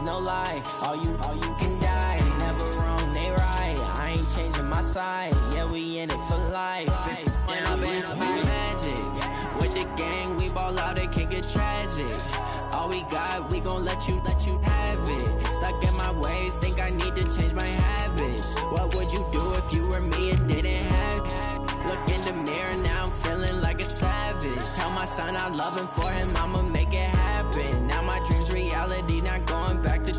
is no lie. All you can die. Never wrong, they right. I ain't changing my side. Yeah, we in it for life. And I've been magic. With the gang, we ball out, it can get tragic. All we got, we gon' let you have it. Stuck in my ways, think I need to change my habits. What would you do if you were me and didn't have it? Look in the mirror, now I'm feeling like a savage. Tell my son I love him, for him I'ma make it happen. Now my dream's reality, not going back to.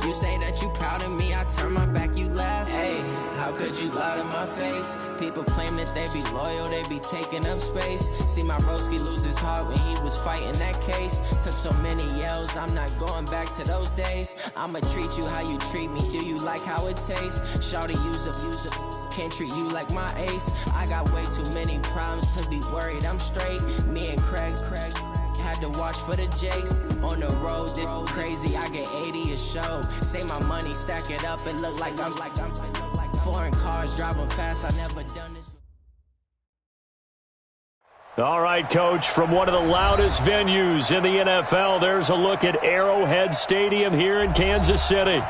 You say that you proud of me, I turn my back, you laugh. Hey, how could you lie to my face? People claim that they be loyal, they be taking up space. See my broski lose his heart when he was fighting that case. Took so many yells, I'm not going back to those days. I'ma treat you how you treat me, do you like how it tastes? Shawty, use up, can't treat you like my ace. I got way too many problems to be worried, I'm straight. Me and Craig had to watch for the Jakes. On the road, this crazy, I get 80 a show. Say my money, stack it up, it look like I'm foreign cars driving fast, I never done this. All right, Coach, from one of the loudest venues in the NFL, there's a look at Arrowhead Stadium here in Kansas City.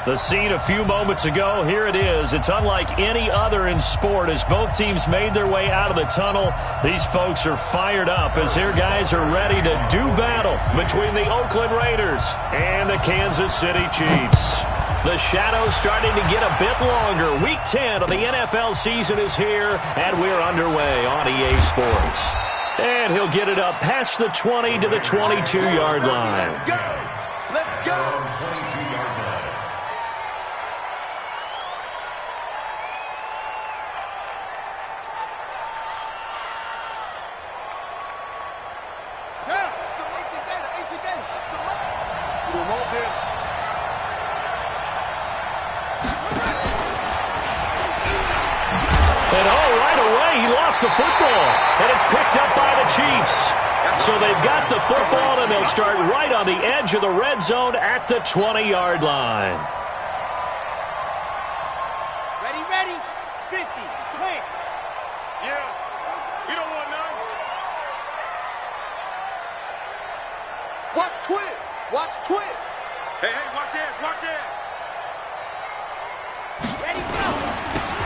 The scene a few moments ago, here it is. It's unlike any other in sport as both teams made their way out of the tunnel. These folks are fired up as their guys are ready to do battle between the Oakland Raiders and the Kansas City Chiefs. The shadow's starting to get a bit longer. Week 10 of the NFL season is here, and we're underway on EA Sports. And he'll get it up past the 20 to the 22-yard line. Let's go! Let's go! 22-yard line. The football, and it's picked up by the Chiefs. So they've got the football, and they'll start right on the edge of the red zone at the 20-yard line. Ready, 50, clear. Yeah, you don't want none. Watch twist. Hey, watch this. Ready, go.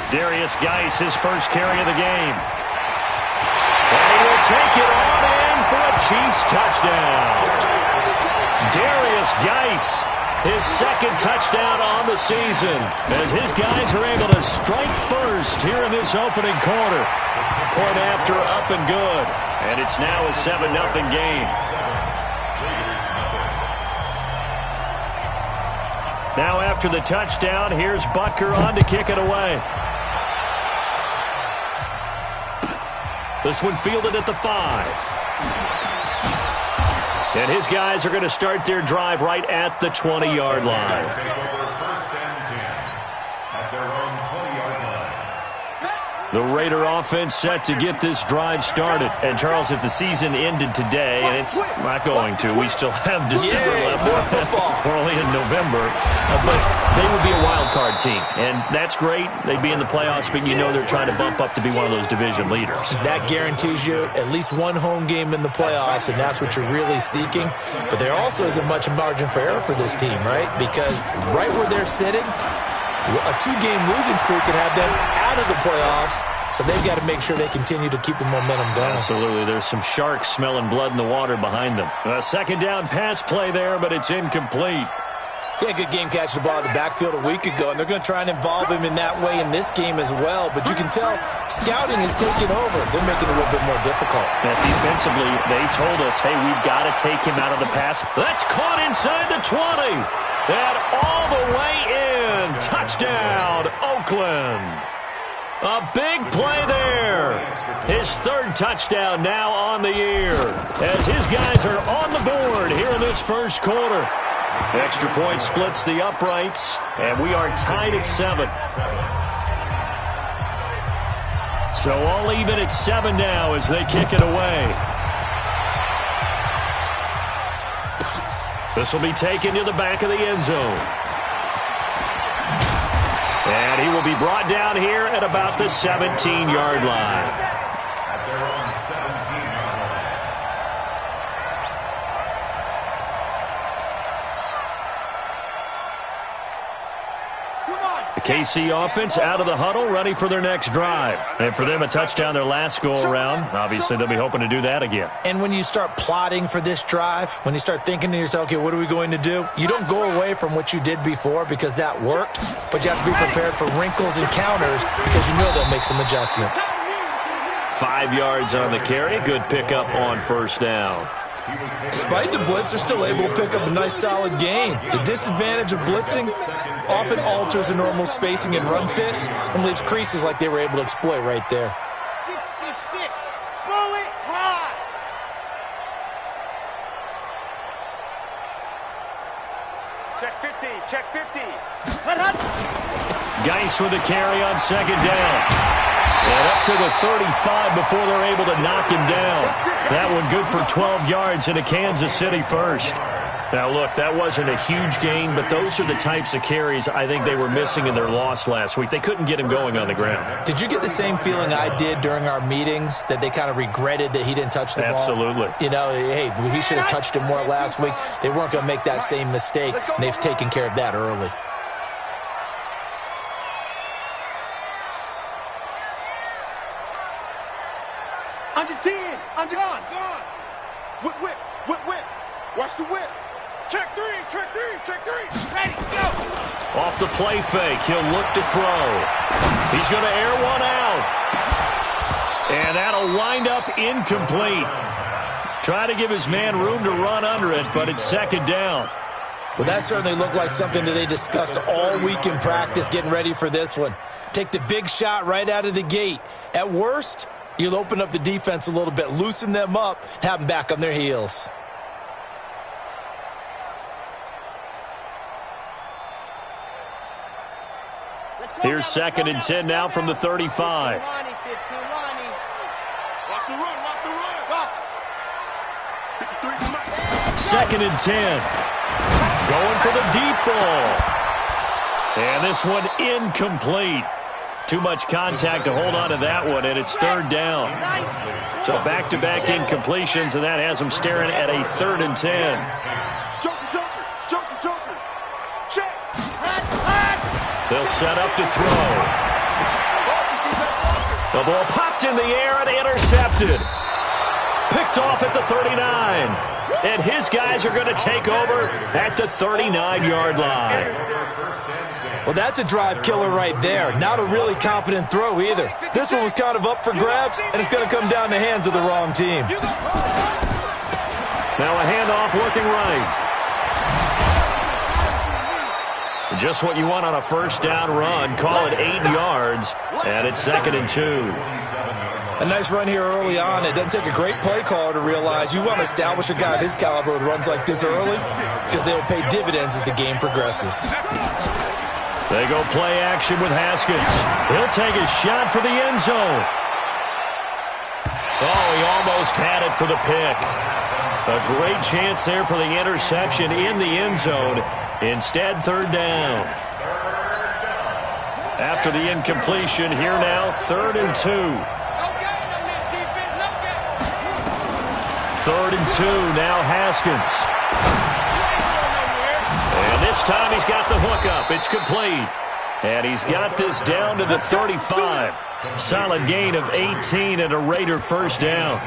Darius Geis, his first carry of the game. And he will take it on in for a Chiefs touchdown. Darius Geis, his second touchdown on the season, as his guys are able to strike first here in this opening quarter. Point after, up and good. And it's now a 7-0 game. Now after the touchdown, here's Butker on to kick it away. This one fielded at the 5. And his guys are going to start their drive right at the 20-yard line. The Raider offense set to get this drive started. And, Charles, if the season ended today, and it's not going to, we still have December left. We're only in November. But they would be a wild card team. And that's great. They'd be in the playoffs, but you know they're trying to bump up to be one of those division leaders. That guarantees you at least one home game in the playoffs, and that's what you're really seeking. But there also isn't much margin for error for this team, right? Because right where they're sitting, a 2-game losing streak could have them out of the playoffs, so they've got to make sure they continue to keep the momentum going. Absolutely. There's some sharks smelling blood in the water behind them. A second down pass play there, but it's incomplete. He had a good game catching the ball in the backfield a week ago, and they're going to try and involve him in that way in this game as well. But you can tell scouting is taking over. They're making it a little bit more difficult. That defensively, they told us, hey, we've got to take him out of the pass. That's caught inside the 20. And all the way in. Touchdown, Oakland. A big play there. His third touchdown now on the year as his guys are on the board here in this first quarter. Extra point splits the uprights, and we are tied at 7. So all even at 7 now as they kick it away. This will be taken to the back of the end zone. And he will be brought down here at about the 17-yard line. The KC offense out of the huddle, ready for their next drive. And for them, a touchdown their last go-around. Obviously, they'll be hoping to do that again. And when you start plotting for this drive, when you start thinking to yourself, okay, what are we going to do? You don't go away from what you did before because that worked, but you have to be prepared for wrinkles and counters because you know they'll make some adjustments. 5 yards on the carry. Good pickup on first down. Despite the blitz, they're still able to pick up a nice solid gain. The disadvantage of blitzing often alters the normal spacing and run fits and leaves creases like they were able to exploit right there. 66, bullet drive. Check 50, check 50. Geis with the carry on second down. And up to the 35 before they're able to knock him down. That one good for 12 yards into Kansas City first. Now, look, that wasn't a huge gain, but those are the types of carries I think they were missing in their loss last week. They couldn't get him going on the ground. Did you get the same feeling I did during our meetings, that they kind of regretted that he didn't touch the ball? Absolutely. You know, hey, he should have touched it more last week. They weren't going to make that same mistake, and they've taken care of that early. Under 10, under gone. Whip, whip, whip, whip. Watch the whip. Check 3, check 3, check 3. Ready, go. Off the play fake, he'll look to throw. He's going to air one out. And that'll wind up incomplete. Try to give his man room to run under it, but it's second down. Well, that certainly looked like something that they discussed all week in practice getting ready for this one. Take the big shot right out of the gate. At worst, you'll open up the defense a little bit, loosen them up, and have them back on their heels. Here's second and 10 now from the 35. Watch the run, watch the run. 53 from my... Second and 10. Going for the deep ball. And this one incomplete. Too much contact to hold on to that one, and it's third down. So back-to-back incompletions, and that has them staring at a 3rd and 10. Joker. Check. They'll set up to throw. The ball popped in the air and intercepted. Picked off at the 39. And his guys are going to take over at the 39-yard line. Well, that's a drive killer right there. Not a really confident throw either. This one was kind of up for grabs, and it's going to come down the hands of the wrong team. Now a handoff looking right. Just what you want on a first down run. Call it 8 yards, and it's 2nd and 2. A nice run here early on. It doesn't take a great play caller to realize you want to establish a guy of his caliber with runs like this early because they will pay dividends as the game progresses. They go play action with Haskins. He'll take a shot for the end zone. Oh, he almost had it for the pick. A great chance there for the interception in the end zone. Instead, third down. After the incompletion, here now, 3rd and 2. 3rd and 2, now Haskins. And this time he's got the hookup. It's complete. And he's got this down to the 35. Solid gain of 18 and a Raider first down.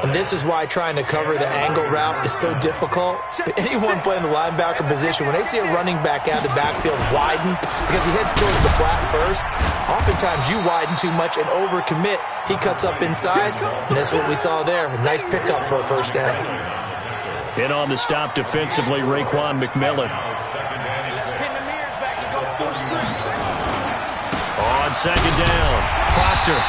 And this is why trying to cover the angle route is so difficult. Anyone playing the linebacker position, when they see a running back out of the backfield widen because he heads towards the flat first, oftentimes you widen too much and overcommit. He cuts up inside, and that's what we saw there. A nice pickup for a first down. In on the stop defensively, Raekwon McMillan. On second down, Proctor.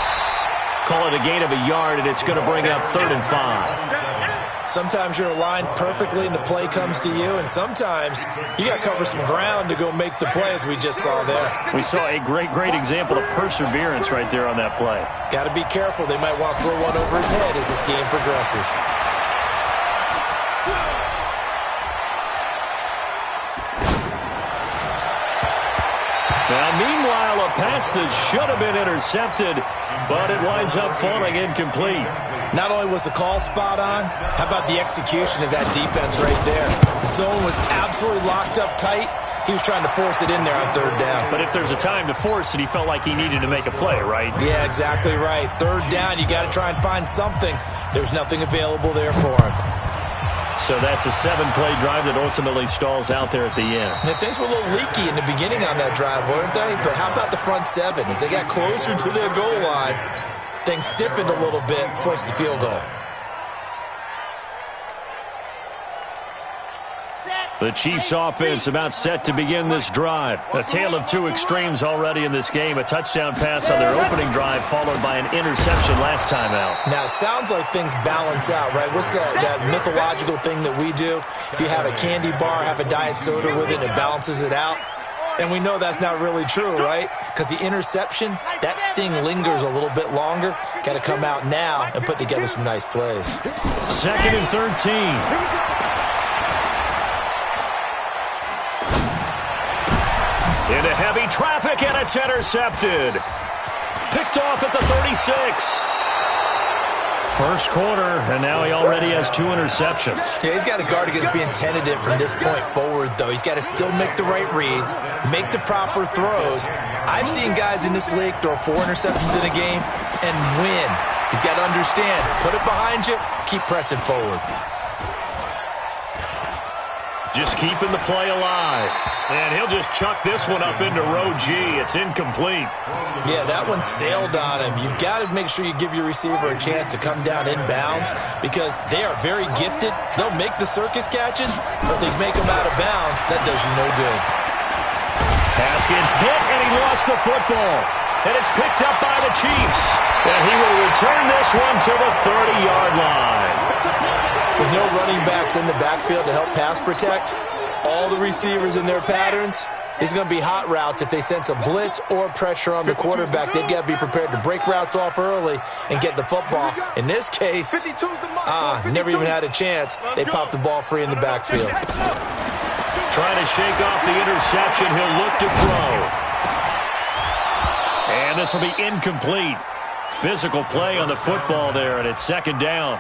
Call it a gain of a yard, and it's going to bring up 3rd and 5. Sometimes you're aligned perfectly and the play comes to you, and sometimes you got to cover some ground to go make the play, as we just saw there. We saw a great example of perseverance right there on that play. Got to be careful. They might want to throw one over his head as this game progresses. Now, meanwhile, a pass that should have been intercepted, but it winds up falling incomplete. Not only was the call spot on, how about the execution of that defense right there? The zone was absolutely locked up tight, He was trying to force it in there on third down. But if there's a time to force it, he felt like he needed to make a play, right? Yeah, exactly right. Third down, you got to try and find something. There's nothing available there for him. So that's a 7-play drive that ultimately stalls out there at the end. And things were a little leaky in the beginning on that drive, weren't they? But how about the front 7? As they got closer to their goal line, things stiffened a little bit, forced the field goal. The Chiefs offense about set to begin this drive. A tale of two extremes already in this game. A touchdown pass on their opening drive followed by an interception last time out. Now, it sounds like things balance out, right? What's that mythological thing that we do? If you have a candy bar, have a diet soda with it, it balances it out. And we know that's not really true, right? Because the interception, that sting lingers a little bit longer. Got to come out now and put together some nice plays. 2nd and 13. Into heavy traffic, and it's intercepted. Picked off at the 36. First quarter, and now he already has 2 interceptions. Yeah, he's got to guard against being tentative from this point forward, though. He's got to still make the right reads, make the proper throws. I've seen guys in this league throw 4 interceptions in a game and win. He's got to understand, put it behind you, keep pressing forward. Just keeping the play alive. And he'll just chuck this one up into row G. It's incomplete. Yeah, that one sailed on him. You've got to make sure you give your receiver a chance to come down inbounds because they are very gifted. They'll make the circus catches, but they make them out of bounds. That does you no good. Haskins hit, and he lost the football. And it's picked up by the Chiefs. And he will return this one to the 30-yard line. With no running backs in the backfield to help pass protect, all the receivers in their patterns, it's going to be hot routes. If they sense a blitz or pressure on the quarterback, they've got to be prepared to break routes off early and get the football. In this case, never even had a chance. They popped the ball free in the backfield. Trying to shake off the interception. He'll look to throw. And this will be incomplete. Physical play on the football there, and it's 2nd down.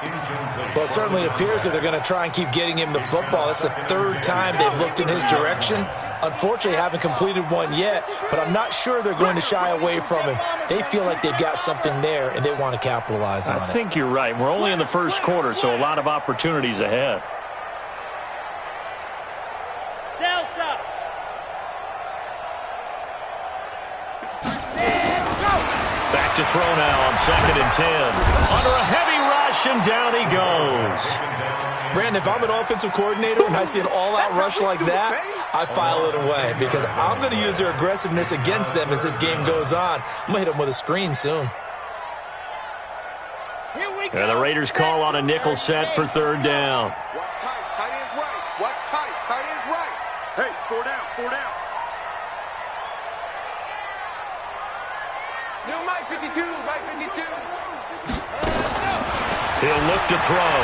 Well, it certainly appears that they're going to try and keep getting him the football. That's the 3rd time they've looked in his direction. Unfortunately, haven't completed one yet, but I'm not sure they're going to shy away from him. They feel like they've got something there, and they want to capitalize on it. I think you're right. We're only in the first quarter, so a lot of opportunities ahead. Delta. Back to throw now on 2nd and 10. Under a heavy rush, and down he goes. Brandon, if I'm an offensive coordinator and I see an all-out rush like that, I file it away because I'm going to use their aggressiveness against them as this game goes on. I'm going to hit them with a screen soon. And the Raiders call on a nickel set for 3rd down. Watch tight, tight ends right. Watch tight, tight ends right. Hey, 4 down, 4 down. New Mike 52, Mike 52. He'll look to throw.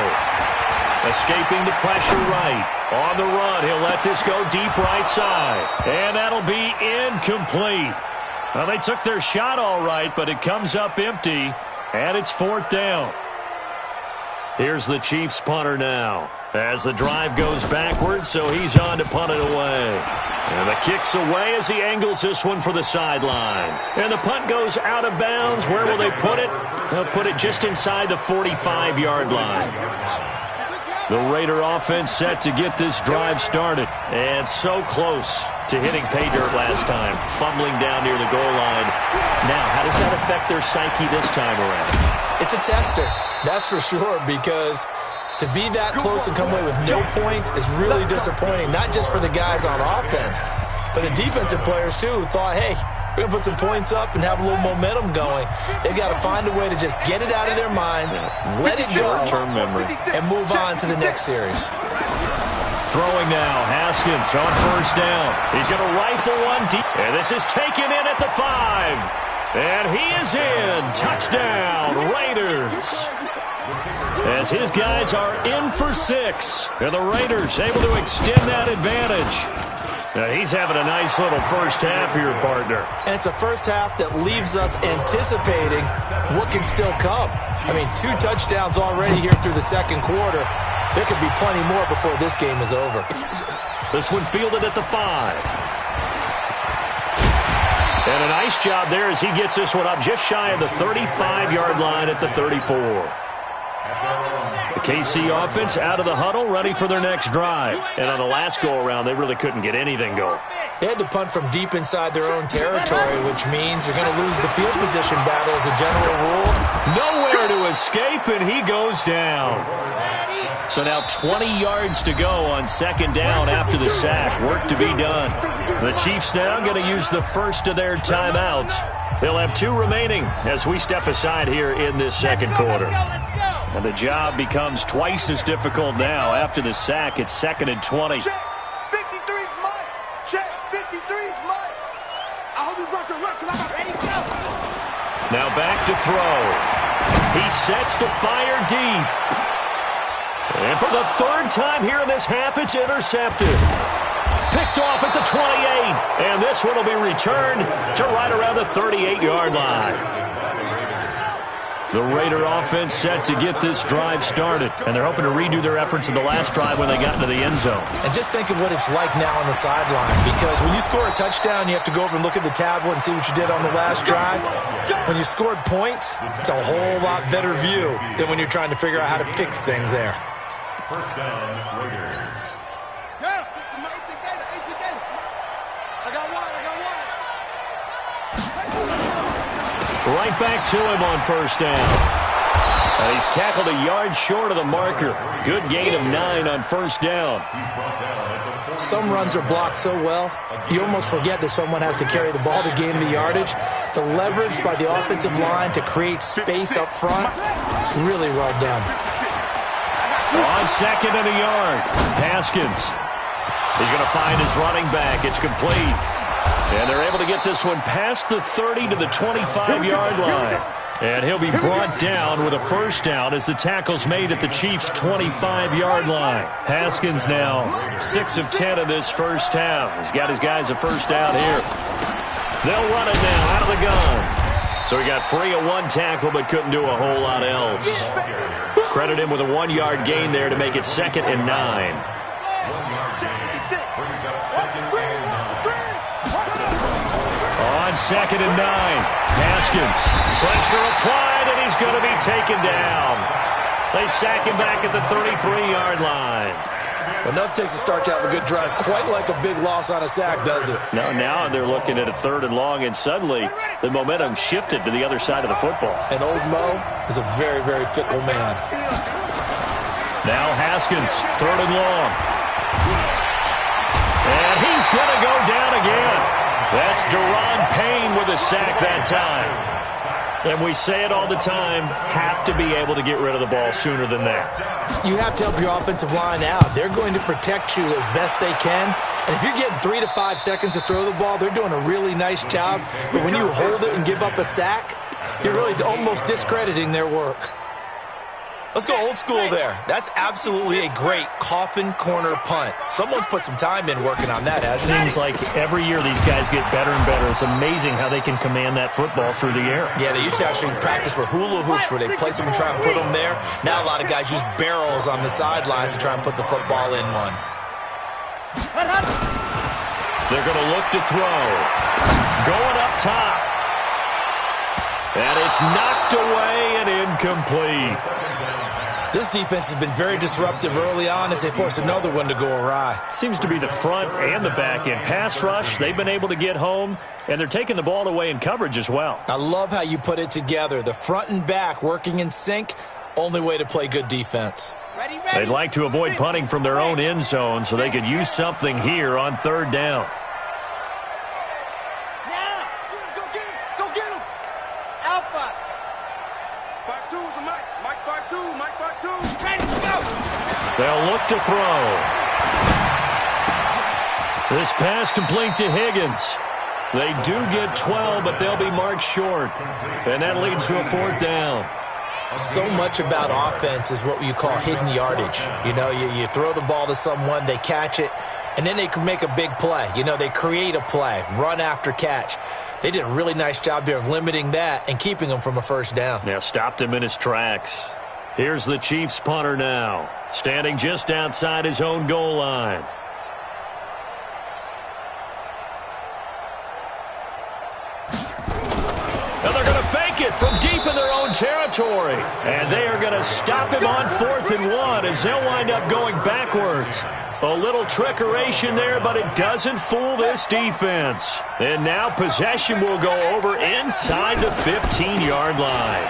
Escaping the pressure right. On the run, he'll let this go deep right side. And that'll be incomplete. Well, they took their shot all right, but it comes up empty. And it's 4th down. Here's the Chiefs punter now. As the drive goes backwards, so he's on to punt it away. And the kick's away as he angles this one for the sideline. And the punt goes out of bounds. Where will they put it? They'll put it just inside the 45-yard line. The Raider offense set to get this drive started. And so close to hitting pay dirt last time. Fumbling down near the goal line. Now, how does that affect their psyche this time around? It's a tester, that's for sure, because to be that close and come away with no points is really disappointing, not just for the guys on offense, but the defensive players, too, who thought, hey, we're going to put some points up and have a little momentum going. They've got to find a way to just get it out of their minds, let it go, short-term memory, and move on to the next series. Throwing now, Haskins on 1st down. He's going to rifle one deep, and this is taken in at the 5. And he is in. Touchdown, Raiders. As his guys are in for 6. And the Raiders able to extend that advantage. Now he's having a nice little first half here, partner. And it's a first half that leaves us anticipating what can still come. I mean, 2 touchdowns already here through the 2nd quarter. There could be plenty more before this game is over. This one fielded at the 5. And a nice job there as he gets this one up just shy of the 35-yard line at the 34. The KC offense out of the huddle, ready for their next drive. And on the last go-around, they really couldn't get anything going. They had to punt from deep inside their own territory, which means you're going to lose the field position battle as a general rule. Nowhere to escape, and he goes down. So now 20 yards to go on second down after the sack. Work to be done. The Chiefs now going to use the first of their timeouts. They'll have 2 remaining as we step aside here in this second quarter. And the job becomes twice as difficult now after the sack. It's 2nd and 20. Check. 53's mine. Check. 53's mine. I hope you brought your lunch because I'm ready to go. Now back to throw. He sets to fire deep. And for the 3rd time here in this half, it's intercepted. Picked off at the 28. And this one will be returned to right around the 38-yard line. The Raider offense set to get this drive started. And they're hoping to redo their efforts in the last drive when they got into the end zone. And just think of what it's like now on the sideline. Because when you score a touchdown, you have to go over and look at the tablet and see what you did on the last drive. When you scored points, it's a whole lot better view than when you're trying to figure out how to fix things there. First down, Raiders. Yeah, I got one. Right back to him on first down. And he's tackled a yard short of the marker. Good gain of 9 on first down. Some runs are blocked so well, you almost forget that someone has to carry the ball to gain the yardage. The leverage by the offensive line to create space up front, really well done. On 2nd and a yard, Haskins. He's going to find his running back. It's complete. And they're able to get this one past the 30 to the 25-yard line. And he'll be brought down with a first down as the tackle's made at the Chiefs' 25-yard line. Haskins now 6 of 10 in this first half. He's got his guys a first down here. They'll run it now out of the gun. So he got free of 1 tackle but couldn't do a whole lot else. Credit him with a 1-yard gain there to make it 2nd and 9. On 2nd and 9, Haskins. Pressure applied, and he's going to be taken down. They sack him back at the 33-yard line. Well, nothing takes a start to have a good drive quite like a big loss on a sack, does it? No, now they're looking at a 3rd and long, and suddenly the momentum shifted to the other side of the football. And old Mo is a very, very fickle man. Now Haskins, 3rd and long. And he's going to go down again. That's Deron Payne with a sack that time. And we say it all the time, have to be able to get rid of the ball sooner than that. You have to help your offensive line out. They're going to protect you as best they can. And if you're getting 3 to 5 seconds to throw the ball, they're doing a really nice job. But when you hold it and give up a sack, you're really almost discrediting their work. Let's go old school there. That's absolutely a great coffin corner punt. Someone's put some time in working on that, hasn't it? Seems like every year these guys get better and better. It's amazing how they can command that football through the air. Yeah, they used to actually practice with hula hoops where they place them and try and put them there. Now a lot of guys use barrels on the sidelines to try and put the football in one. They're going to look to throw. Going up top. And it's knocked away and incomplete. This defense has been very disruptive early on as they force another one to go awry. Seems to be the front and the back end. Pass rush, they've been able to get home, and they're taking the ball away in coverage as well. I love how you put it together. The front and back working in sync, only way to play good defense. They'd like to avoid punting from their own end zone so they could use something here on 3rd down. Go get him. Alpha. 5-2's the Mike. Mike 5-2. Mike 5-2. Ready to go. They'll look to throw. This pass complete to Higgins. They do get 12, but they'll be marked short. And that leads to a 4th down. So much about offense is what you call hidden yardage. You know, you throw the ball to someone, they catch it, and then they can make a big play. You know, they create a play, run after catch. They did a really nice job there of limiting that and keeping him from a first down. Yeah, stopped him in his tracks. Here's the Chiefs punter now, standing just outside his own goal line. own territory. And they are going to stop him on 4th and 1 as they'll wind up going backwards. A little trickeration there, but it doesn't fool this defense. And now possession will go over inside the 15-yard line.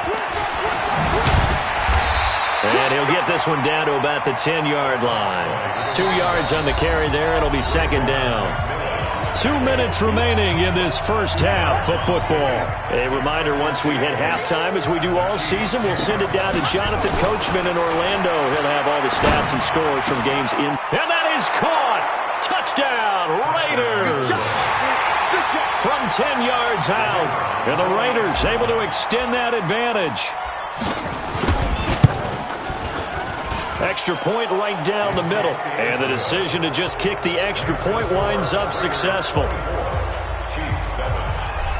And he'll get this one down to about the 10-yard line. 2 yards on the carry there. It'll be second down. 2 minutes remaining in this first half of football. A reminder, once we hit halftime, as we do all season, we'll send it down to Jonathan Coachman in Orlando. He'll have all the stats and scores from games in. And that is caught! Touchdown, Raiders! From 10 yards out. And the Raiders able to extend that advantage. Extra point right down the middle. And the decision to just kick the extra point winds up successful.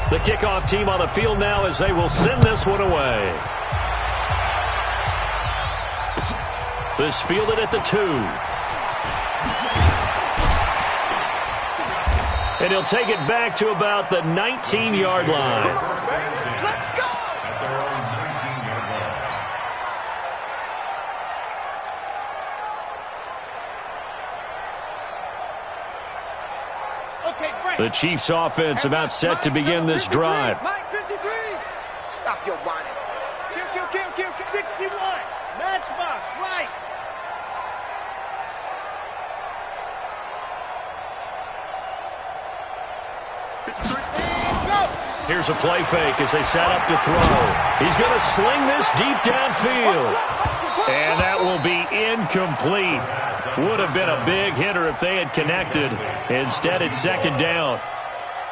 The kickoff team on the field now as they will send this one away. This fielded at the 2. And he'll take it back to about the 19-yard line. The Chiefs offense about set to begin this drive. Mike 53. Stop your whining. Kill. 61. Matchbox, right. Here's a play fake as they set up to throw. He's going to sling this deep downfield. And that will be incomplete. Would have been a big hitter if they had connected. Instead, it's second down.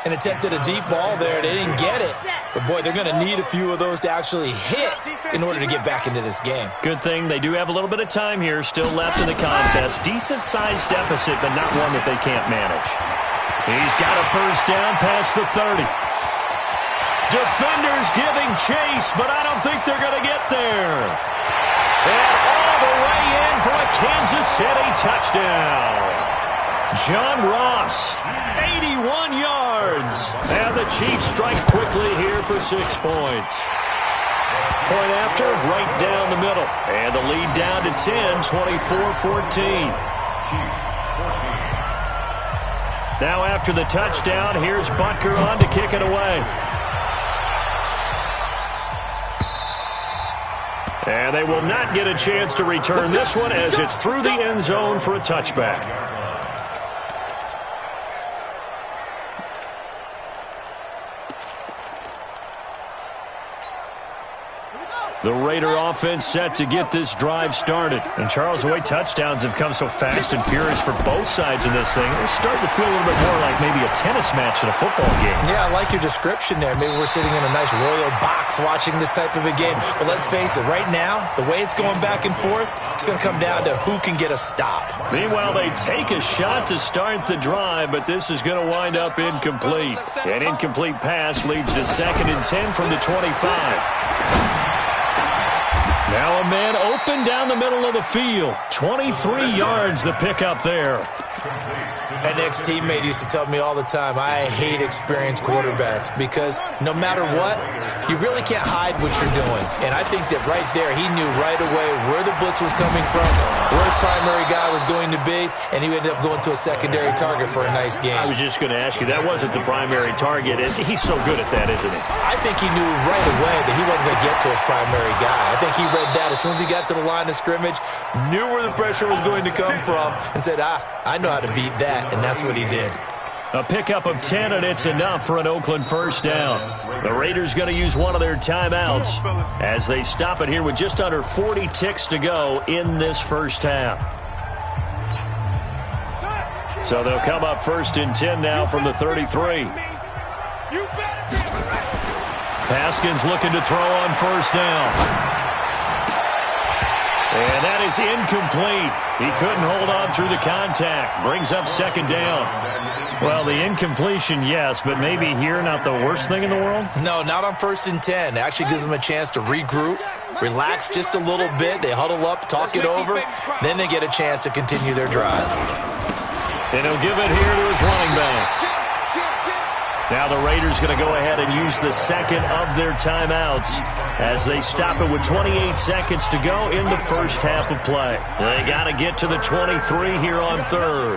And attempted a deep ball there. They didn't get it. But, boy, they're going to need a few of those to actually hit in order to get back into this game. Good thing they do have a little bit of time here still left in the contest. Decent-sized deficit, but not one that they can't manage. He's got a first down past the 30. Defenders giving chase, but I don't think they're going to get there. And all the way in for a Kansas City touchdown. John Ross, 81 yards. And the Chiefs strike quickly here for 6 points. Point after, right down the middle. And the lead down to 10, 24-14. Now after the touchdown, here's Butker on to kick it away. And they will not get a chance to return this one as it's through the end zone for a touchback. The Raider offense set to get this drive started. And Charles, the way touchdowns have come so fast and furious for both sides in this thing, it's starting to feel a little bit more like maybe a tennis match in a football game. Yeah, I like your description there. Maybe we're sitting in a nice royal box watching this type of a game. But let's face it, right now, the way it's going back and forth, it's going to come down to who can get a stop. Meanwhile, they take a shot to start the drive, but this is going to wind up incomplete. An incomplete pass leads to 2nd and 10 from the 25. Now a man open down the middle of the field. 23 yards the pickup there. An ex-teammate used to tell me all the time, I hate experienced quarterbacks because no matter what, you really can't hide what you're doing. And I think that right there, he knew right away where the blitz was coming from, where his primary guy was going to be, and he ended up going to a secondary target for a nice game. I was just going to ask you, that wasn't the primary target, and he's so good at that, isn't he? I think he knew right away that he wasn't going to get to his primary guy. I think he read that as soon as he got to the line of scrimmage, knew where the pressure was going to come from, and said, I know how to beat that. And that's what he did. A pickup of 10, and it's enough for an Oakland first down. The Raiders going to use one of their timeouts as they stop it here with just under 40 ticks to go in this first half. So they'll come up 1st and 10 now from the 33. Haskins looking to throw on 1st down. And that is incomplete. He couldn't hold on through the contact. Brings up 2nd down. Well, the incompletion, yes, but maybe here not the worst thing in the world? No, not on 1st and 10. It actually gives them a chance to regroup, relax just a little bit. They huddle up, talk it over. Then they get a chance to continue their drive. And he'll give it here to his running back. Now the Raiders going to go ahead and use the second of their timeouts as they stop it with 28 seconds to go in the first half of play. They got to get to the 23 here on third.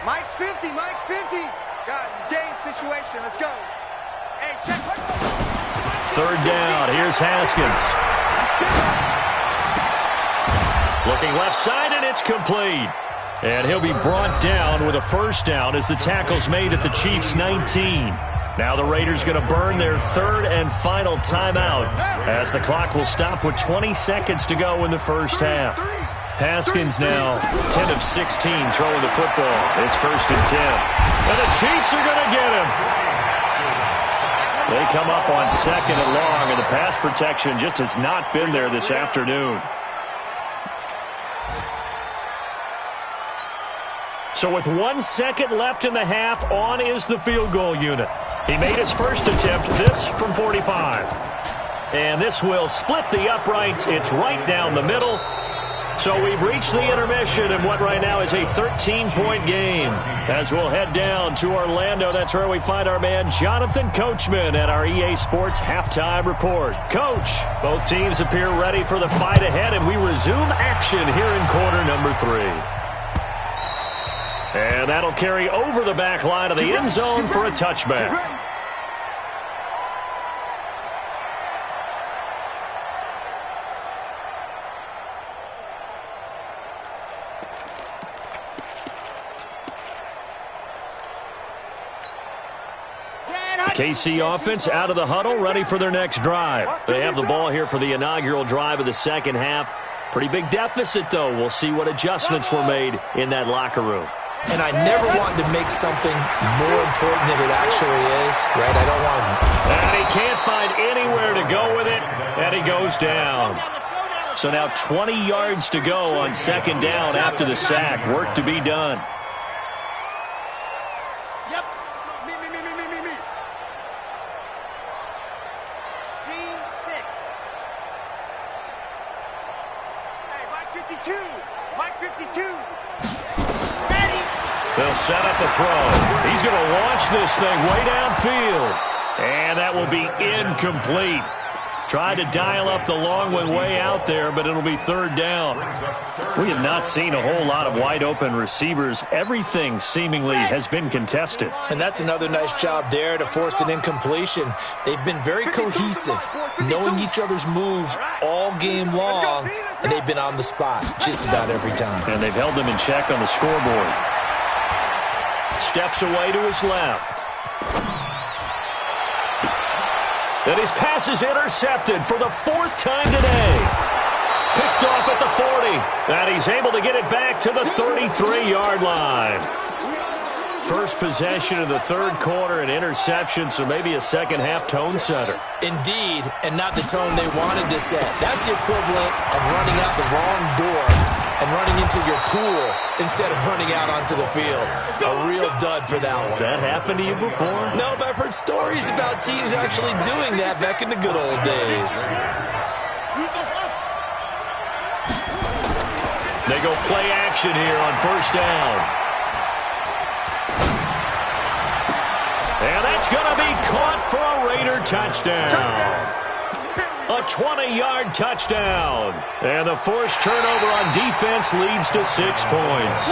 Mike's 50. Mike's 50. Guys, it's game situation. Let's go. Hey, check. Third down. Here's Haskins. Looking left side, and it's complete. And he'll be brought down with a first down as the tackle's made at the Chiefs' 19. Now the Raiders going to burn their third and final timeout as the clock will stop with 20 seconds to go in the first half. Haskins now 10 of 16 throwing the football. It's first and 10. And the Chiefs are going to get him. They come up on second and long, and the pass protection just has not been there this afternoon. So with 1 second left in the half, on is the field goal unit. He made his first attempt, this from 45. And this will split the uprights. It's right down the middle. So we've reached the intermission in what right now is a 13-point game. As we'll head down to Orlando, that's where we find our man Jonathan Coachman at our EA Sports Halftime Report. Coach, both teams appear ready for the fight ahead, and we resume action here in quarter number 3. And that'll carry over the back line of the end zone for a touchback. KC offense out of the huddle, ready for their next drive. They have the ball here for the inaugural drive of the second half. Pretty big deficit, though. We'll see what adjustments were made in that locker room. And I never wanted to make something more important than it actually is, right? I don't want to. And he can't find anywhere to go with it, and he goes down. So now 20 yards to go on second down after the sack. Work to be done. Yep. Me. C6. Hey, Mike 52. Mike 52. They'll set up a throw. He's going to launch this thing way downfield. And that will be incomplete. Tried to dial up the long one way out there, but it'll be third down. We have not seen a whole lot of wide-open receivers. Everything seemingly has been contested. And that's another nice job there to force an incompletion. They've been very cohesive, knowing each other's moves all game long, and they've been on the spot just about every time. And they've held them in check on the scoreboard. Steps away to his left. And his pass is intercepted for the fourth time today. Picked off at the 40. And he's able to get it back to the 33-yard line. First possession of the third quarter, an interception, so maybe a second-half tone setter. Indeed, and not the tone they wanted to set. That's the equivalent of running out the wrong door and running into your pool instead of running out onto the field. A real dud for that one. Has that happened to you before? No, but I've heard stories about teams actually doing that back in the good old days. They go play action here on first down. And that's going to be caught for a Raider touchdown. A 20-yard touchdown. And the forced turnover on defense leads to 6 points.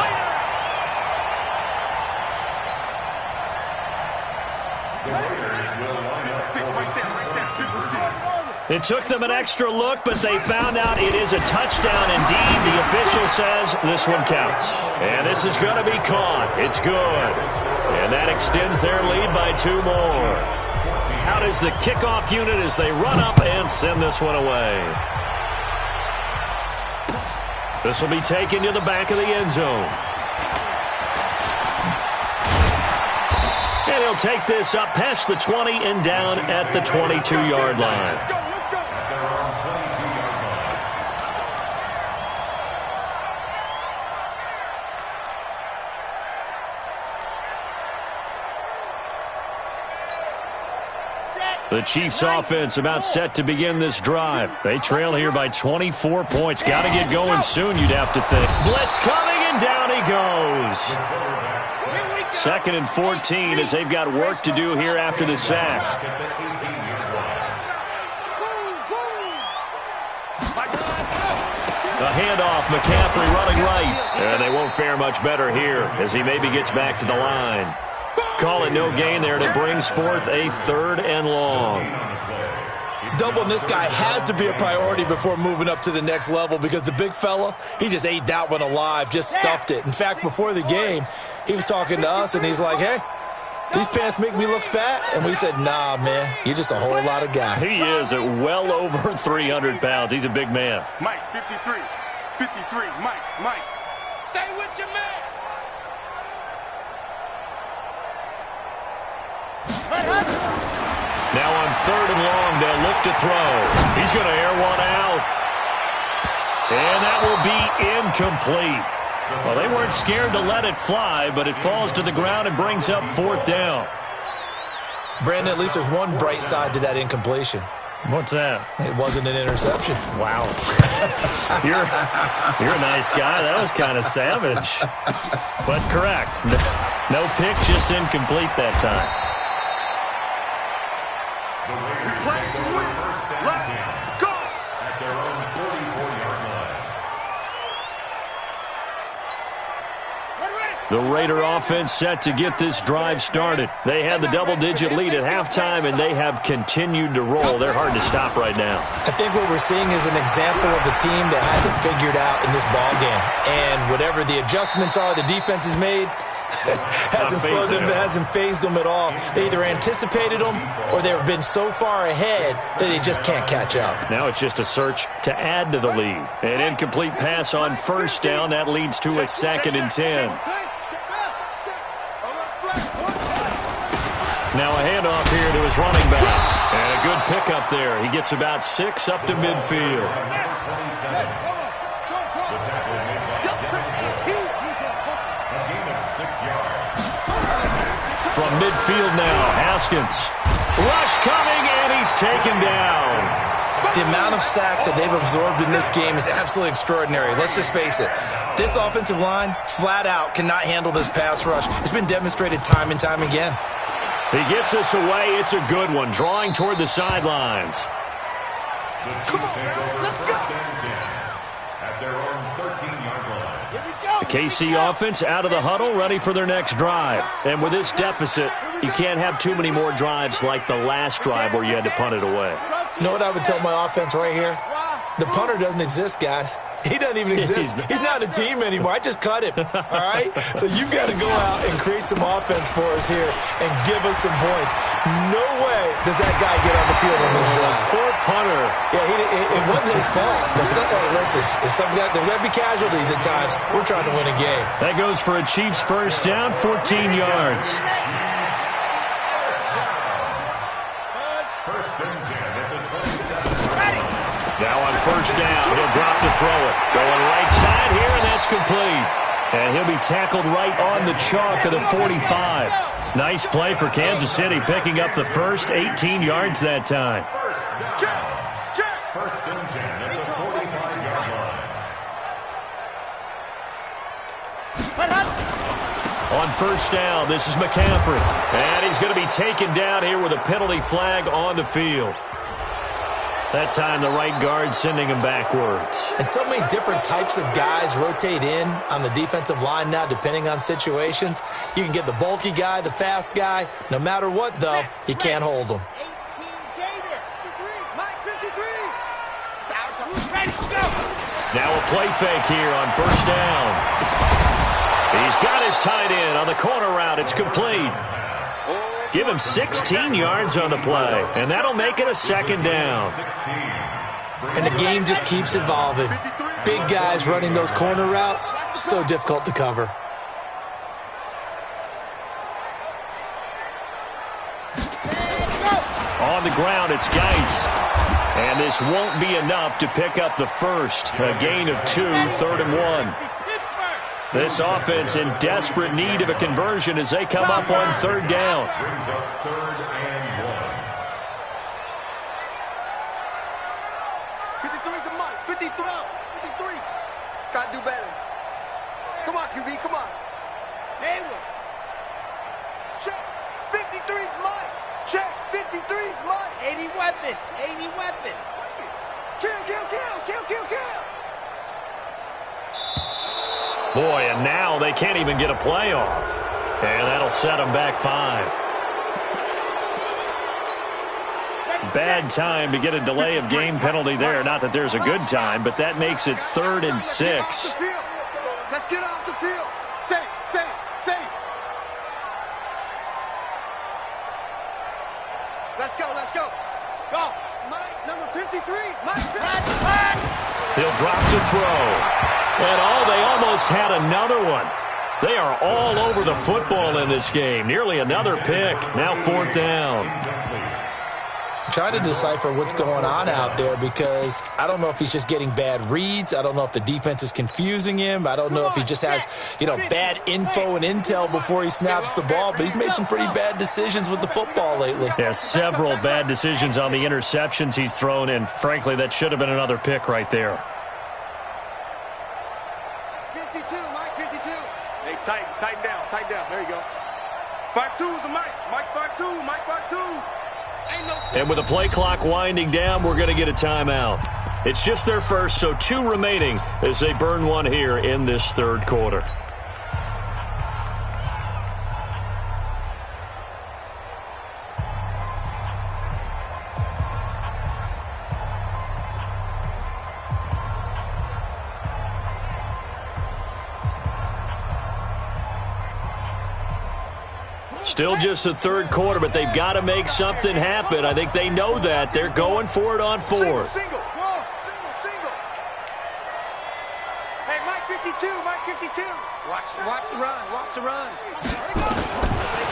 It took them an extra look, but they found out it is a touchdown indeed. The official says this one counts. And this is going to be caught. It's good. And that extends their lead by 2 more. Out is the kickoff unit as they run up and send this one away. This will be taken to the back of the end zone. And he'll take this up past the 20 and down at the 22-yard line. The Chiefs offense about set to begin this drive. They trail here by 24 points. Got to get going soon, you'd have to think. Blitz coming, and down he goes. 2nd and 14 as they've got work to do here after the sack. A handoff, McCaffrey running right. And they won't fare much better here as he maybe gets back to the line. Call it no gain there, and it brings forth a 3rd and long. Doubling this guy has to be a priority before moving up to the next level because the big fella, he just ate that one alive, just stuffed it. In fact, before the game, he was talking to us, and he's like, hey, these pants make me look fat? And we said, nah, man, you're just a whole lot of guy. He is at well over 300 pounds. He's a big man. Mike, 53. 53, Mike. Stay with your man. Now on 3rd and long, they'll look to throw. He's going to air one out. And that will be incomplete. Well, they weren't scared to let it fly, but it falls to the ground and brings up 4th down. Brandon, at least there's one bright side to that incompletion. What's that? It wasn't an interception. Wow. You're a nice guy. That was kind of savage. But correct. No pick, just incomplete that time. The Raider offense set to get this drive started. They had the double-digit lead at halftime, and they have continued to roll. They're hard to stop right now. I think what we're seeing is an example of a team that hasn't figured out in this ball game. And whatever the adjustments are the defense has made, hasn't slowed them, hasn't phased them at all. They either anticipated them or they've been so far ahead that they just can't catch up. Now it's just a search to add to the lead. An incomplete pass on 1st down. That leads to a 2nd and 10. Now a handoff here to his running back. And a good pickup there. He gets about 6 up to midfield. From midfield now, Haskins. Rush coming, and he's taken down. The amount of sacks that they've absorbed in this game is absolutely extraordinary. Let's just face it. This offensive line, flat out, cannot handle this pass rush. It's been demonstrated time and time again. He gets us away. It's a good one, drawing toward the sidelines. Come on, man. Let's go. At their own 13-yard line. Here we go. The KC offense out of the huddle, ready for their next drive. And with this deficit, you can't have too many more drives like the last drive where you had to punt it away. You know what I would tell my offense right here? The punter doesn't exist, guys. He doesn't even exist. He's not a team anymore. I just cut him, all right? So you've got to go out and create some offense for us here and give us some points. No way does that guy get on the field on this drive. Poor punter. Yeah, it wasn't his fault. Listen, there got to be casualties at times. We're trying to win a game. That goes for a Chiefs 1st down, 14 yards. Now on 1st down, he'll drop to throw it. Going right side here, and that's complete. And he'll be tackled right on the chalk of the 45. Nice play for Kansas City, picking up the first 18 yards that time. First and 10 at the 45-yard line. On 1st down, this is McCaffrey. And he's going to be taken down here with a penalty flag on the field. That time, the right guard sending him backwards. And so many different types of guys rotate in on the defensive line now, depending on situations. You can get the bulky guy, the fast guy. No matter what, though, you can't hold them. 18 Gator. 53. Mike, 53. It's our time. Ready to go. Now a play fake here on 1st down. He's got his tight end on the corner route. It's complete. Give him 16 yards on the play, and that'll make it a 2nd down. And the game just keeps evolving. Big guys running those corner routes, so difficult to cover. On the ground, it's Geis. And this won't be enough to pick up the first. A gain of 2, 3rd and 1. This offense in desperate need of a conversion as they come up on 3rd down. Brings up 3rd and 1. 53 to Mike. 53. 53. Got to do better. Come on, QB. Come on. Hayward. 53's mine. 80 weapons. 80 weapons. Kill, kill, kill, kill, kill, kill. Boy, and now they can't even get a play off. And that'll set them back 5. Bad time to get a delay of game penalty there. Not that there's a good time, but that makes it 3rd and 6. Let's get off the field. Safe, safe, safe. Let's go, let's go. Go. Mike, number 53. Mike, He'll drop to throw. And they almost had another one. They are all over the football in this game. Nearly another pick. Now 4th down. Trying to decipher what's going on out there because I don't know if he's just getting bad reads. I don't know if the defense is confusing him. I don't know if he just has, bad info and intel before he snaps the ball. But he's made some pretty bad decisions with the football lately. Yeah, several bad decisions on the interceptions he's thrown, and frankly, that should have been another pick right there. 52, Mike 52. Hey, tighten down. There you go. 5-2 is the Mike. Mike 5-2, Mike 5-2. And with the play clock winding down, we're going to get a timeout. It's just their first, so 2 remaining as they burn one here in this 3rd quarter. Still just the 3rd quarter, but they've got to make something happen. I think they know that. They're going for it on 4th. Single. Hey, Mike 52, Mike 52. Watch the run.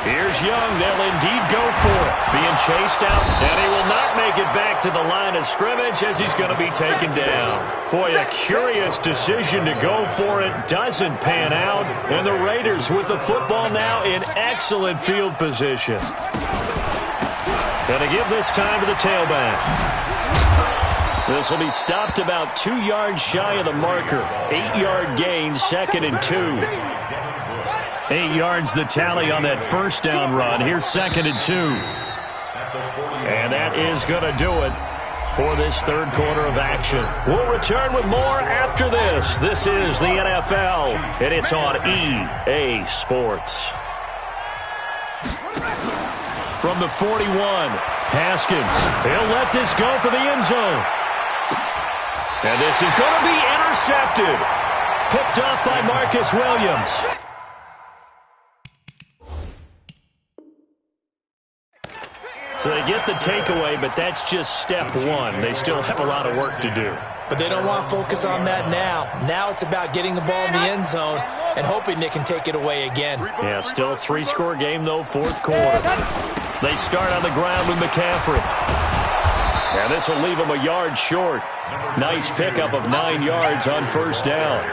Here's Young. They'll indeed go for it. Being chased out, and he will not make it back to the line of scrimmage as he's going to be taken down. Boy, a curious decision to go for it. Doesn't pan out. And the Raiders with the football now in excellent field position. Going to give this time to the tailback. This will be stopped about 2 yards shy of the marker. 8-yard gain, 2nd and 2. 8 yards the tally on that 1st down run. Here's 2nd and 2. And that is going to do it for this 3rd quarter of action. We'll return with more after this. This is the NFL, and it's on EA Sports. From the 41, Haskins. He'll let this go for the end zone. And this is going to be intercepted. Picked off by Marcus Williams. So they get the takeaway, but that's just step 1. They still have a lot of work to do. But they don't want to focus on that now. Now it's about getting the ball in the end zone and hoping they can take it away again. Yeah, still a 3-score game, though, 4th quarter. They start on the ground with McCaffrey. And this will leave them a yard short. Nice pickup of 9 yards on 1st down.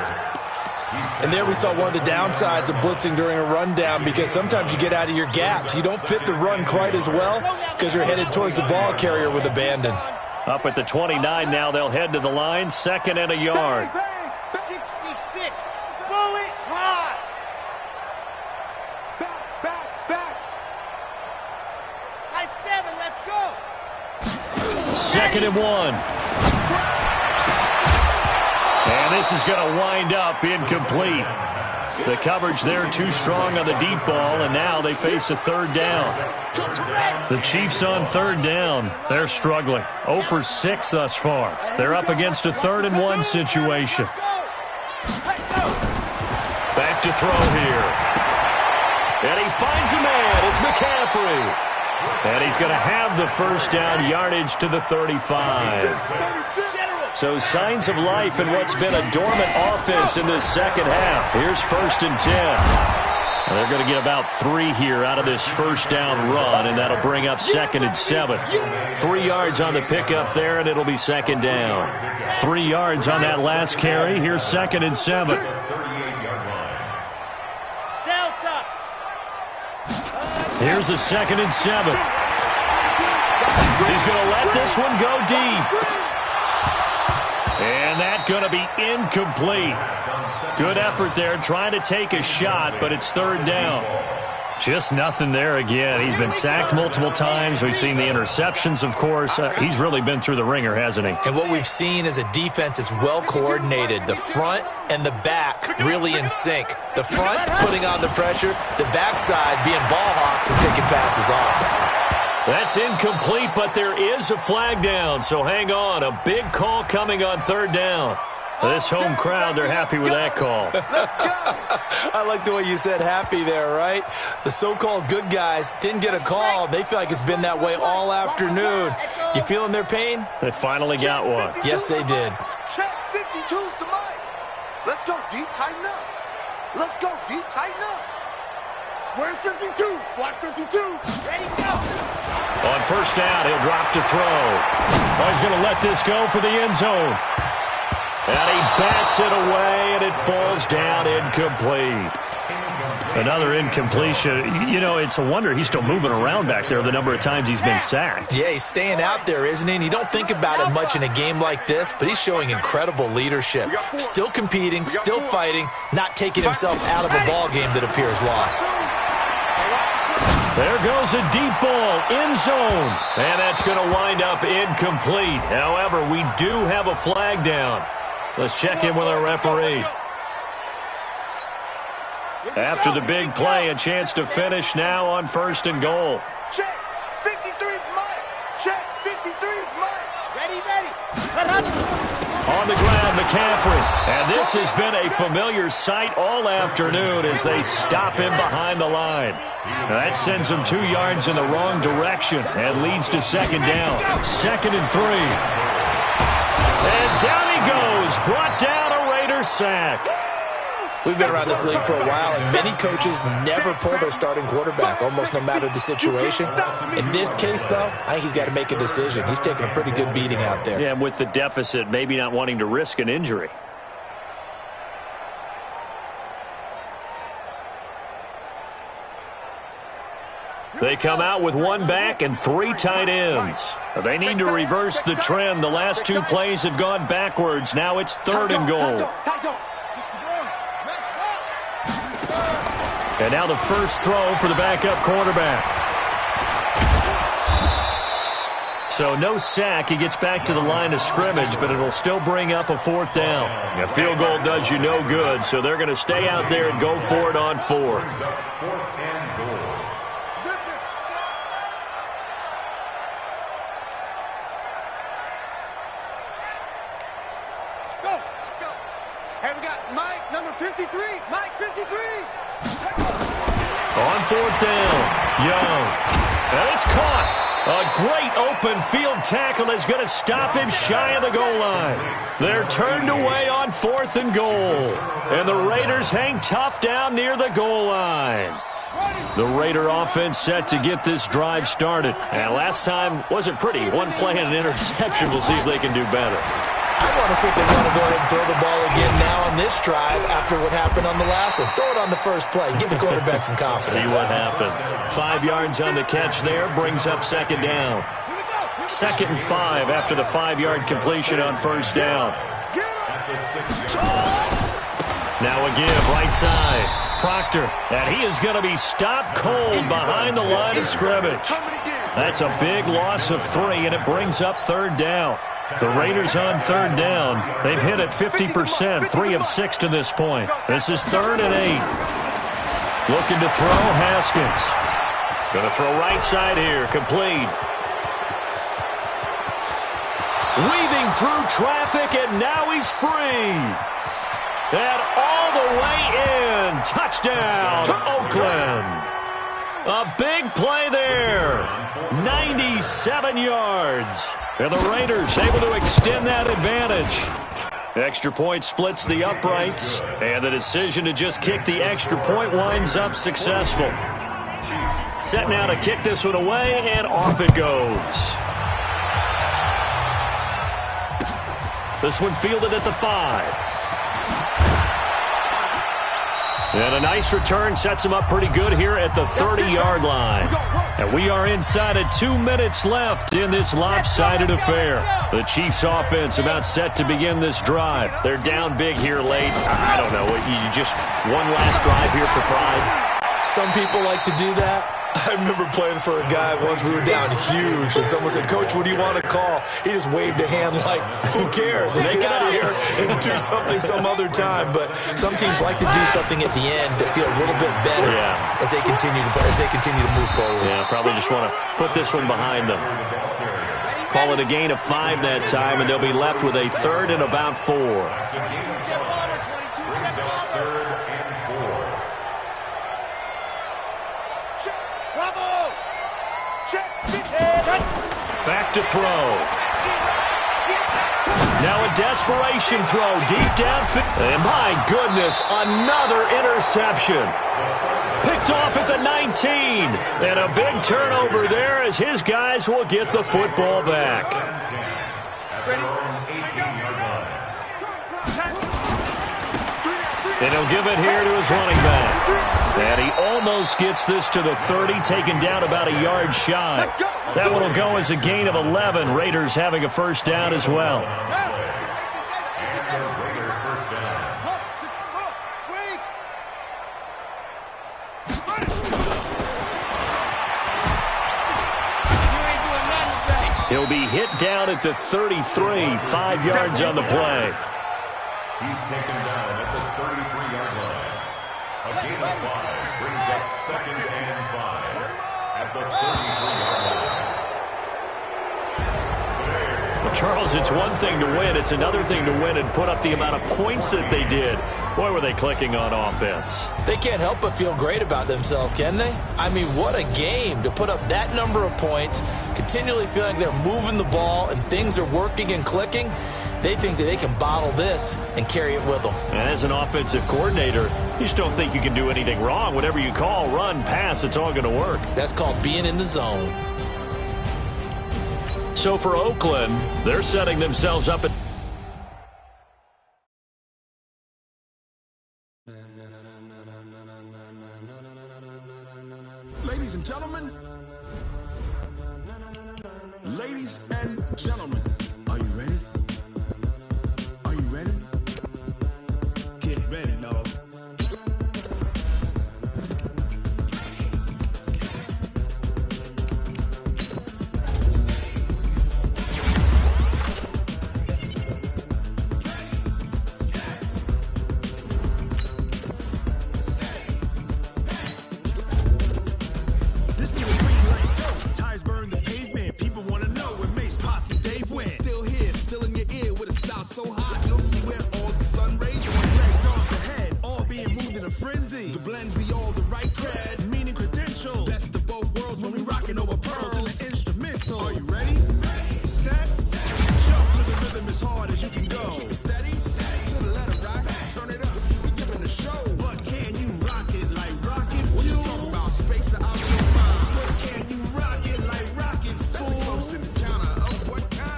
And there we saw one of the downsides of blitzing during a rundown because sometimes you get out of your gaps. You don't fit the run quite as well because you're headed towards the ball carrier with abandon. Up at the 29 now, they'll head to the line. 2nd and a yard. 66. Bullet high. Back. High 7, let's go. 2nd and 1. And this is going to wind up incomplete. The coverage there too strong on the deep ball, and now they face a 3rd down. The Chiefs on 3rd down. They're struggling. 0 for 6 thus far. They're up against a 3rd and 1 situation. Back to throw here. And he finds a man. It's McCaffrey. And he's going to have the 1st down, yardage to the 35. So signs of life in what's been a dormant offense in this 2nd half. Here's 1st and 10. And they're going to get about 3 here out of this 1st down run, and that'll bring up 2nd and 7. 3 yards on the pickup there, and it'll be 2nd down. 3 yards on that last carry. Here's 2nd and 7. Delta. Here's a 2nd and 7. He's going to let this one go deep. And that's going to be incomplete. Good effort there trying to take a shot, but it's 3rd down. Just nothing there again. He's been sacked multiple times. We've seen the interceptions, of course. He's really been through the ringer, hasn't he? And what we've seen is a defense that's well coordinated. The front and the back really in sync. The front putting on the pressure, the backside being ball hawks and picking passes off. That's incomplete, but there is a flag down, so hang on. A big call coming on third down. This home crowd, they're happy with that call. I like the way you said happy there, right? The so-called good guys didn't get a call. They feel like it's been that way all afternoon. You feeling their pain? They finally got one. Yes, they did. Check 52's to Mike. Let's go, D. Tighten up. Let's go, D. Tighten up. Where's 52? Watch 52. Ready, go. On first down, he'll drop to throw. Oh, he's going to let this go for the end zone. And he bats it away, and it falls down incomplete. Another incompletion. You know, it's a wonder he's still moving around back there the number of times he's been sacked. Yeah, he's staying out there, isn't he? And you don't think about it much in a game like this, but he's showing incredible leadership. Still competing, still fighting, not taking himself out of a ball game that appears lost. There goes a deep ball, end zone. And that's going to wind up incomplete. However, we do have a flag down. Let's check in with our referee. After the big play, a chance to finish now on first and goal. Check. 53's Mike. Check. 53's Mike. Ready. On the ground, McCaffrey. And this has been a familiar sight all afternoon as they stop him behind the line. Now that sends him 2 yards in the wrong direction and leads to second down. 2nd and 3. And down he goes. Brought down a Raider sack. We've been around this league for a while, and many coaches never pull their starting quarterback, almost no matter the situation. In this case, though, I think he's got to make a decision. He's taking a pretty good beating out there. Yeah, and with the deficit, maybe not wanting to risk an injury. They come out with 1 back and 3 tight ends. They need to reverse the trend. The last 2 plays have gone backwards. Now it's 3rd and goal. And now the first throw for the backup quarterback. So no sack. He gets back to the line of scrimmage, but it'll still bring up a 4th down. A field goal does you no good, so they're going to stay out there and go for it on 4th. Hey, we got Mike, number 53. Mike, 53. On 4th down, Young. And it's caught. A great open field tackle is going to stop him shy of the goal line. They're turned away on 4th and goal. And the Raiders hang tough down near the goal line. The Raider offense set to get this drive started. And last time wasn't pretty. 1 play and an interception. We'll see if they can do better. I want to see if they want to go ahead and throw the ball again now on this drive after what happened on the last one. Throw it on the first play. Give the quarterback some confidence. See what happens. 5 yards on the catch there. Brings up 2nd down. 2nd and 5 after the 5-yard completion on first down. Now a give, right side. Proctor. And he is going to be stopped cold behind the line of scrimmage. That's a big loss of 3, and it brings up 3rd down. The Raiders on 3rd down. They've hit it 50%, 3 of 6 to this point. This is 3rd and 8. Looking to throw, Haskins. Going to throw right side here, complete. Weaving through traffic, and now he's free. And all the way in. Touchdown, Oakland. A big play there. 97 yards. And the Raiders able to extend that advantage. Extra point splits the uprights. And the decision to just kick the extra point winds up successful. Set now to kick this one away, and off it goes. This one fielded at the 5. And a nice return sets him up pretty good here at the 30-yard line. And we are inside of 2 minutes left in this lopsided affair. The Chiefs offense about set to begin this drive. They're down big here late. I don't know. You just one last drive here for pride. Some people like to do that. I remember playing for a guy once. We were down huge, and someone said, "Coach, what do you want to call?" He just waved a hand like, "Who cares? Let's get out of here and do something some other time." But some teams like to do something at the end that feel a little bit better as they continue to move forward. Yeah, probably just want to put this one behind them. Call it a gain of 5 that time, and they'll be left with a 3rd and about 4. Back to throw. Now a desperation throw deep downfield. And my goodness, another interception. Picked off at the 19. And a big turnover there as his guys will get the football back. And he'll give it here to his running back. And he almost gets this to the 30, taken down about a yard shy. That one will go as a gain of 11. Raiders having a first down as well. He'll be hit down at the 33, 5 yards on the play. He's taken down at the 33-yard line. A gain of 5 brings up 2nd and 5 at the 33-yard line. Well, Charles, it's one thing to win. It's another thing to win and put up the amount of points that they did. Boy, were they clicking on offense. They can't help but feel great about themselves, can they? I mean, what a game to put up that number of points, continually feeling like they're moving the ball and things are working and clicking. They think that they can bottle this and carry it with them. And as an offensive coordinator, you just don't think you can do anything wrong. Whatever you call, run, pass, it's all going to work. That's called being in the zone. So for Oakland, they're setting themselves up at... Ladies and gentlemen, are you ready? Are you ready? Get ready, dog. So hot, no see where all the sun rays, legs off the head, all being moved in a frenzy. The blends be all the right cred, meaning credential. Best of both worlds when we rockin' over pearls in the instrumental. Are you ready? Set, jump to the rhythm as hard as you can go. Steady, to the letter rock, turn it up. We giving the show, but can you rock it like rocket? What you talking about? Space or out your mind? But can you rock it like rockets? That's a close encounter of what kind?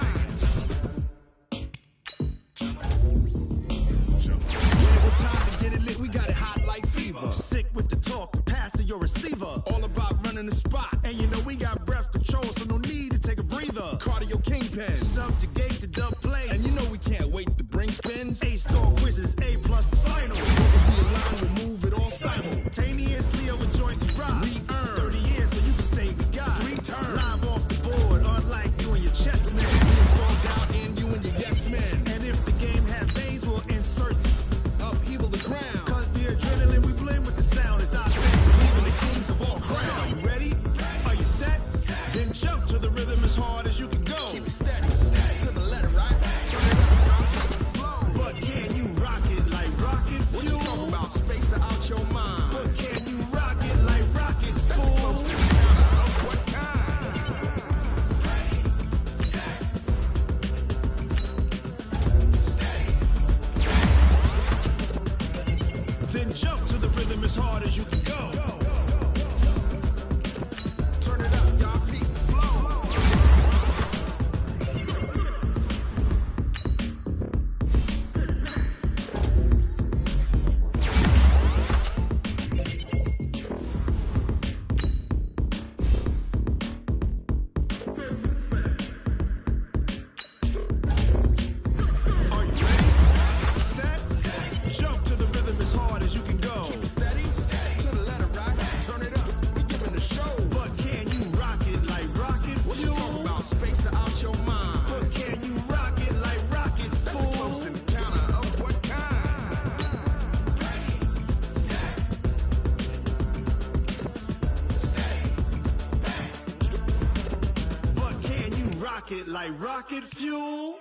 We got it hot like fever. Sick with the talk, the pass to your receiver. All about running the spot. And you know we got breath control, so no need to take a breather. Cardio kingpin, subjugate the dub play. And you know we can't wait to bring spins. A-star quizzes, A+ the final. We align, we'll move it all simultaneously over joints we rock. We earn 30 years, so you can say we got 3 turns. Live off the board, unlike you and your chess man. We installed out in you and your yes man. And if the game has veins, we'll insert upheaval the ground. Adrenaline, we blend with the sound as I say, believing the kings of all crowns. So are you ready? Are you set? Then jump to the rhythm as hard as you can go. Keep it steady, to the letter, right? Turn it up, rocket like rocket fuel.